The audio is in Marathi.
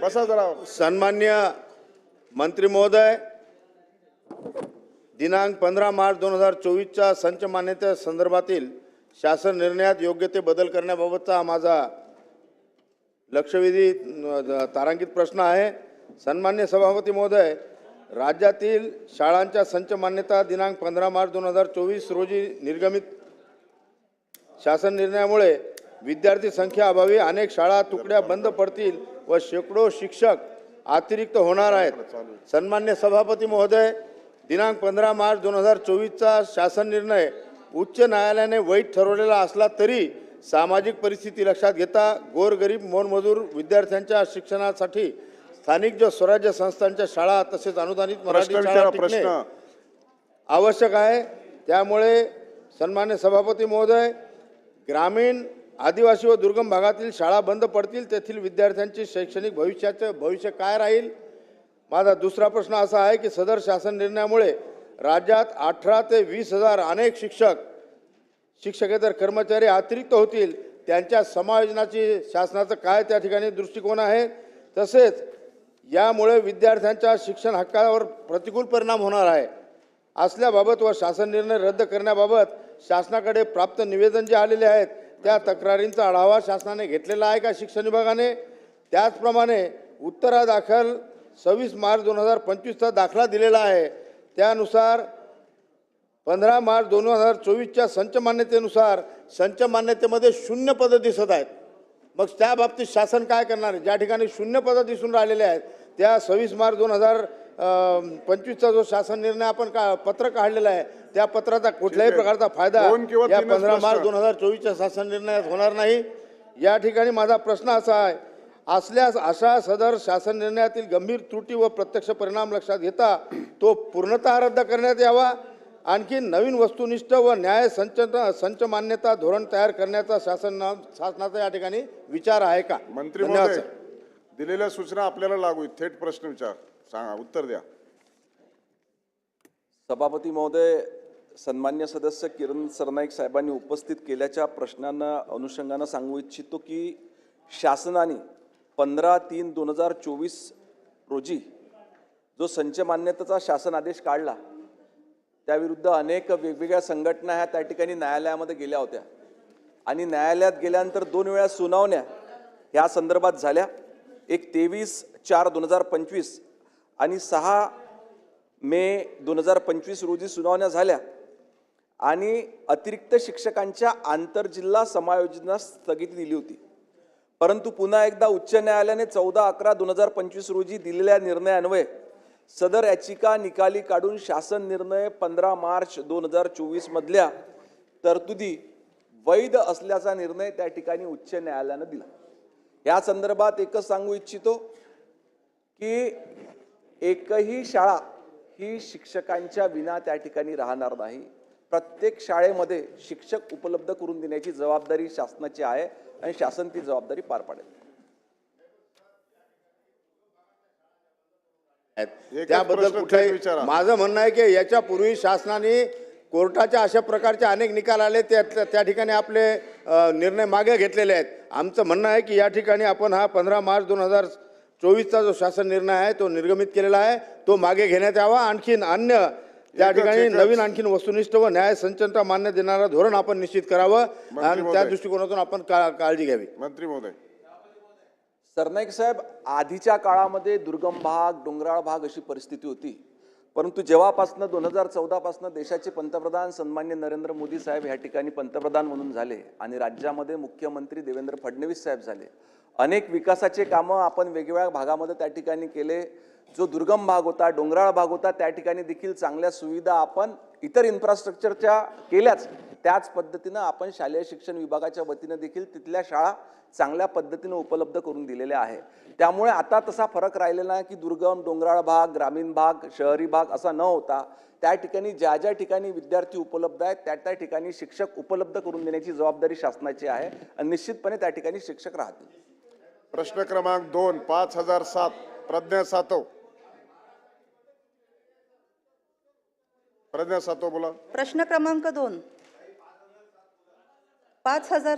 बसा जरा. सन्मान्य मंत्री महोदय, दिनांक 15 मार्च 2024च्या संच मान्यते संदर्भातील शासन निर्णयात योग्य ते बदल करण्याबाबतचा माझा लक्षवेधी तारांकित प्रश्न आहे. सन्मान्य सभापती महोदय, राज्यातील शाळांच्या संच मान्यता दिनांक 15 मार्च 2024 रोजी निर्गमित शासन निर्णयामुळे विद्यार्थी संख्या अभावी अनेक शाळा तुकड्या बंद पडतील व शेकडो शिक्षक अतिरिक्त होणार आहेत. सन्मान्य सभापती महोदय, दिनांक 15 मार्च 2024चा शासन निर्णय उच्च न्यायालयाने वैध ठरवलेला असला तरी सामाजिक परिस्थिती लक्षात घेता गोरगरीब मोलमजूर विद्यार्थ्यांच्या शिक्षणासाठी स्थानिक स्वराज्य संस्थांच्या शाळा तसेच अनुदानित मराठी शाळा टिकणे आवश्यक आहे. त्यामुळे सन्मान्य सभापती महोदय, ग्रामीण आदिवासी व दुर्गम भागातील शाळा बंद पडतील, तेथील विद्यार्थ्यांचे शैक्षणिक भविष्य काय राहील? माझा दुसरा प्रश्न असा आहे की सदर शासन निर्णयामुळे राज्यात 18 ते 20 हजार अनेक शिक्षकेतर कर्मचारी अतिरिक्त होतील, त्यांच्या समायोजनाची शासनाचं काय त्या ठिकाणी दृष्टिकोन आहे? तसेच यामुळे विद्यार्थ्यांच्या शिक्षण हक्कावर प्रतिकूल परिणाम होणार आहे असल्याबाबत व शासन निर्णय रद्द करण्याबाबत शासनाकडे प्राप्त निवेदन जे आलेले आहेत त्या तक्रारींचा आढावा शासनाने घेतलेला आहे का शिक्षण विभागाने? त्याचप्रमाणे उत्तरादाखल 26 मार्च 2025चा दाखला दिलेला आहे. त्यानुसार 15 मार्च 2024च्या संच मान्यतेनुसार संच मान्यतेमध्ये 0 पदं दिसत आहेत. मग त्या बाबतीत शासन काय करणार आहे? ज्या ठिकाणी 0 पदं दिसून राहिलेले आहेत त्या 26 मार्च 2025चा जो शासन निर्णय आपण पत्र काढलेला आहे त्या पत्राचा कुठल्याही प्रकारचा फायदा या 15 मार्च 2024च्या शासन निर्णयात होणार नाही. या ठिकाणी माझा प्रश्न असा आहे, असल्यास अशा सदर शासन निर्णयातील गंभीर त्रुटी व प्रत्यक्ष परिणाम लक्षात घेता तो पूर्णतः रद्द करण्यात यावा. आणखी नवीन वस्तुनिष्ठ व न्याय संच मान्यता धोरण तयार करण्याचा शासनाचा या ठिकाणी विचार आहे का? मंत्री महोदय, दिलेल्या सूचना आपल्याला लागू आहेत. थेट प्रश्न विचार, सांगा, उत्तर द्या. सभापती महोदय, सन्मान्य सदस्य किरण सरनाईक साहेबांनी उपस्थित केल्याच्या प्रश्नांना अनुषंगानं सांगू इच्छितो की शासनाने 15/3/2024 रोजी जो संच मान्यतेचा शासन आदेश काढला त्याविरुद्ध अनेक वेगवेगळ्या संघटना ह्या त्या ठिकाणी न्यायालयामध्ये गेल्या होत्या आणि न्यायालयात गेल्यानंतर 2 वेळा सुनावण्या ह्या संदर्भात झाल्या. एक 23/4/2025 आणि 6 मे 2025 रोजी सुनावण्या झाल्या आणि अतिरिक्त शिक्षकांच्या आंतरजिल्हा समायोजनास स्थगिती दिली होती. परंतु पुन्हा एकदा उच्च न्यायालयाने 14/11/2025 रोजी दिलेल्या निर्णयान्वये सदर याचिका निकाली काढून शासन निर्णय 15 मार्च 2024 मधल्या तरतुदी वैध असल्याचा निर्णय त्या ठिकाणी उच्च न्यायालयाने दिला. या संदर्भात एकच सांगू इच्छितो की एकही शाळा ही शिक्षकांच्या विना त्या ठिकाणी राहणार नाही. प्रत्येक शाळेमध्ये शिक्षक उपलब्ध करून देण्याची जबाबदारी शासनाची आहे आणि शासन ती जबाबदारी पार पाडेल. त्याबद्दल कुठे माझं म्हणणं आहे की याच्यापूर्वी शासनाने कोर्टाच्या अशा प्रकारचे अनेक निकाल आले त्या ठिकाणी आपले निर्णय मागे घेतलेले आहेत. आमचं म्हणणं आहे की या ठिकाणी आपण हा 15 मार्च 2024चा जो शासन निर्णय आहे तो निर्गमित केलेला आहे तो मागे घेण्यात यावा. आणखीन अन्य त्या ठिकाणी नवीन आणखीन वस्तुनिष्ठ व न्याय संचना मान्य देणारा धोरण आपण निश्चित करावं आणि त्या दृष्टिकोनातून आपण काळजी घ्यावी. मंत्री महोदय. सरनाईक साहेब, आधीच्या काळामध्ये दुर्गम भाग, डोंगराळ भाग अशी परिस्थिती होती. परंतु जेव्हापासून 2014 पासून देशाचे पंतप्रधान सन्मान्य नरेंद्र मोदी साहेब ह्या ठिकाणी पंतप्रधान म्हणून झाले आणि राज्यामध्ये मुख्यमंत्री देवेंद्र फडणवीस साहेब झाले, अनेक विकासाचे कामं आपण वेगवेगळ्या भागामध्ये त्या ठिकाणी केले. जो दुर्गम भाग होता, डोंगराळ भाग होता, त्या ठिकाणी देखील चांगल्या सुविधा आपण इतर इन्फ्रास्ट्रक्चरच्या केल्याच. त्याच पद्धतीनं आपण शालेय शिक्षण विभागाच्या वतीने देखील तिथल्या शाळा चांगल्या पद्धतीने उपलब्ध करून दिलेल्या आहे. त्यामुळे आता तसा फरक राहिलेला नाही की दुर्गम, डोंगराळ भाग, ग्रामीण भाग, शहरी भाग असा न होता त्या ठिकाणी ज्या ज्या ठिकाणी विद्यार्थी उपलब्ध आहेत त्या त्या ठिकाणी शिक्षक उपलब्ध करून देण्याची जबाबदारी शासनाची आहे आणि निश्चितपणे त्या ठिकाणी शिक्षक राहतील. प्रश्न क्रमांक 2 5007 प्रज्ञा सातव. प्रज्ञा सातव बोला. प्रश्न क्रमांक 2 5000